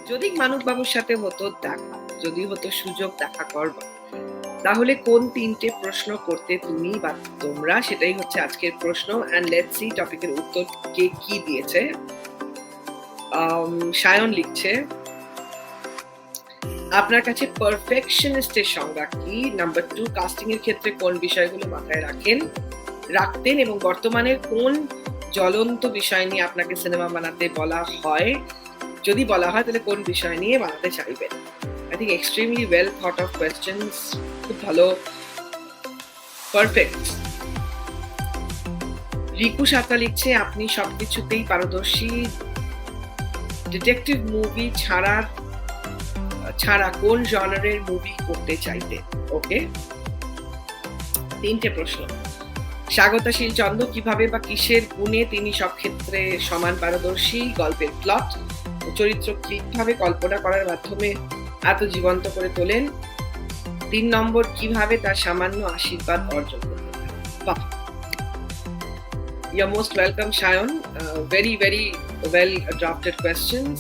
যদি মানিক বাবুর সাথে হতো দেখা, যদি হতো সুযোগ দেখা করবার, তাহলে কোন ৩ টে প্রশ্ন করতে তুমি বা তোমরা? সেটাই হচ্ছে আজকের প্রশ্ন। অ্যান্ড লেটস সি টপিকের উত্তর কে কি দিয়েছে। সায়ন লিখছে, আপনার কাছে পারফেকশনিস্ট এর সংজ্ঞা কি? নাম্বার 2, কাস্টিং এর ক্ষেত্রে কোন বিষয়গুলো মাথায় রাখতেন এবং বর্তমানে কোন জ্বলন্ত বিষয় নিয়ে আপনাকে সিনেমা বানাতে বলা হয়? যদি বলা হয় তাহলে কোন বিষয় নিয়ে বানাতে চাইবেন? I think extremely well thought of questions. খুব ভালো, পারফেক্ট। রিকু সাঁতরা লিখছে, আপনি সবকিছুতেই পারদর্শী। ডিটেকটিভ মুভি ছাড়া কোন জনারের মুভি করতে চাইতেন? ওকে, 3টে প্রশ্ন। স্বাগতাশীল চন্দ্র, কিভাবে বা কিসের গুণে তিনি সব ক্ষেত্রে সমান পারদর্শী? গল্পের প্লট ও চরিত্র কিভাবে কল্পনা করার মাধ্যমে এত জীবন্ত করে তোলেন? 3 নম্বর, কিভাবে তার সামান্য আশীর্বাদ অর্জন করতে পারেন? বাহ! You're most welcome, Shayon. Very, very well drafted questions.